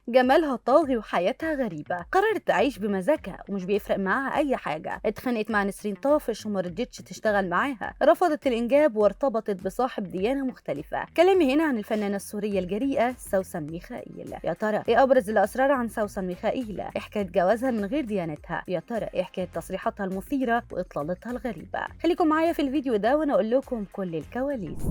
جمالها طاغي وحياتها غريبة، قررت تعيش بمزاجها ومش بيفرق معاها أي حاجة. اتخانقت مع نسرين طافش وما رضتش تشتغل معاها، رفضت الإنجاب وارتبطت بصاحب ديانة مختلفة. كلامي هنا عن الفنانة السورية الجريئة سوسن ميخائيل. يا ترى إيه أبرز الأسرار عن سوسن ميخائيل؟ إيه حكاية جوازها من غير ديانتها؟ يا ترى إيه حكاية تصريحاتها المثيرة وإطلالتها الغريبة؟ خليكم معايا في الفيديو ده وأنا أقول لكم كل الكواليس.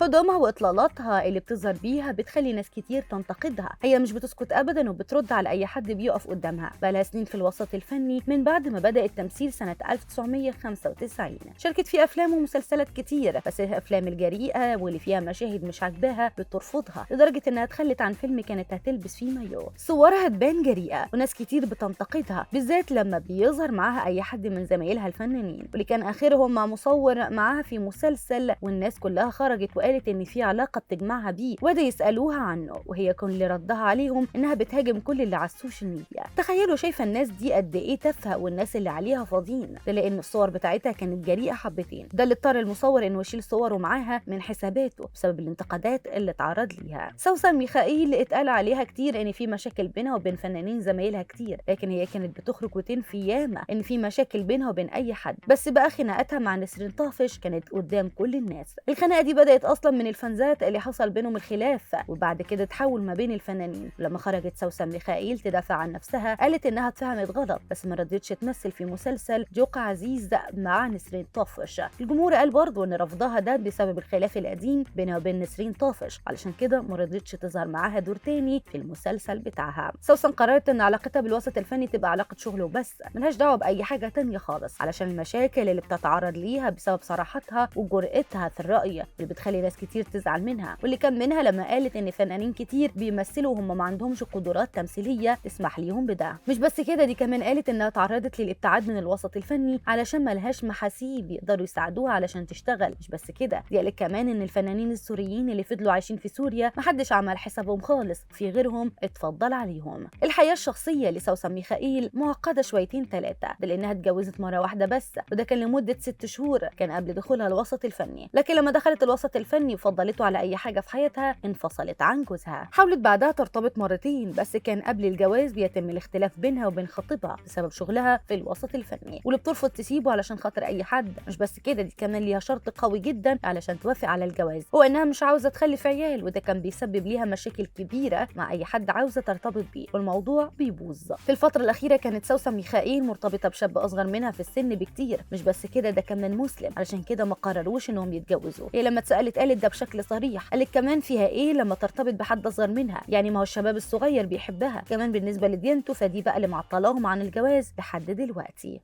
هدومها واطلالاتها اللي بتظهر بيها بتخلي ناس كتير تنتقدها. هي مش بتسكت ابدا وبترد على اي حد بيقف قدامها. بقالها سنين في الوسط الفني من بعد ما بدأ التمثيل سنة 1995. شاركت في افلام ومسلسلات كتير، بس الافلام الجريئة واللي فيها مشاهد مش عاجباها بترفضها، لدرجة انها اتخلت عن فيلم كانت هتلبس فيه مايو. صورها تبان جريئة وناس كتير بتنتقدها، بالذات لما بيظهر معاها اي حد من زمايلها الفنانين، واللي كان اخرهم مع مصور معاها في مسلسل، والناس كلها خرجت وقالت ان في علاقه بتجمعها بيه، وبدا يسالوها عنه، وهي كل ردها عليهم انها بتهاجم كل اللي على السوشيال ميديا. تخيلوا شايفه الناس دي قد ايه تافهه والناس اللي عليها فاضيين، ده لان الصور بتاعتها كانت جريئه حبتين. ده اللي اضطر المصور انه يشيل صوره معاها من حساباته بسبب الانتقادات اللي اتعرض ليها. سوسن ميخائيل اتقال عليها كتير ان في مشاكل بينها وبين فنانين زمايلها كتير، لكن هي كانت بتخرج وتنفي ياما ان في مشاكل بينها وبين اي حد. بس بقى خناقتها مع نسرين طافش كانت قدام كل الناس. الخناقه دي بدات اصلا من الفانزات اللي حصل بينهم الخلاف، وبعد كده تحول ما بين الفنانين. لما خرجت سوسن ميخائيل تدافع عن نفسها قالت انها اتفهمت غلط، بس ما رضتش تمثل في مسلسل جوقة عزيز مع نسرين طافش. الجمهور قال برضه ان رفضها ده بسبب الخلاف القديم بينها وبين نسرين طافش، علشان كده ما رضتش تظهر معاها دور تاني في المسلسل بتاعها. سوسن قررت ان علاقتها بالوسط الفني تبقى علاقه شغل وبس، ملهاش دعوه باي حاجه تانية خالص، علشان المشاكل اللي بتتعرض ليها بسبب صراحتها وجرأتها في الرأي اللي بتخلي ناس كتير تزعل منها، واللي كان منها لما قالت ان فنانين كتير بيمثلوا وهم ما عندهمش قدرات تمثيليه تسمح ليهم بده. مش بس كده، دي كمان قالت انها تعرضت للابتعاد من الوسط الفني علشان ملهاش محاسيب يقدروا يساعدوها علشان تشتغل. مش بس كده، دي قالت كمان ان الفنانين السوريين اللي فضلوا عايشين في سوريا محدش عمل حسابهم خالص، وفي غيرهم اتفضل عليهم. الحياه الشخصيه لسوسن ميخائيل معقده شويتين ثلاثه، لانها اتجوزت مره واحده بس، وده كان لمده 6 شهور، كان قبل دخولها الوسط الفني. لكن لما دخلت الوسط الفني وفضلته على اي حاجه في حياتها انفصلت عن جوزها. حاولت بعدها ترتبط مرتين، بس كان قبل الجواز بيتم الاختلاف بينها وبين خطيبها بسبب شغلها في الوسط الفني، واللي بترفض تسيبه علشان خاطر اي حد. مش بس كده، دي كمان ليها شرط قوي جدا علشان توافق على الجواز، هو انها مش عاوزه تخلف عيال، وده كان بيسبب ليها مشاكل كبيره مع اي حد عاوزه ترتبط بيه، والموضوع بيبوظ. في الفتره الاخيره كانت سوسن ميخائيل مرتبطه بشاب اصغر منها في السن بكتير. مش بس كده، ده كمان مسلم، علشان كده ما قرروش انهم يتجوزوا. هي لما اتسالت قالت ده بشكل صريح، قالت كمان فيها ايه لما ترتبط بحد اصغر منها؟ يعني ما هو الشباب الصغير بيحبها. كمان بالنسبه لديانته فدي بقى اللي معطلاهم عن الجواز لحد دلوقتي.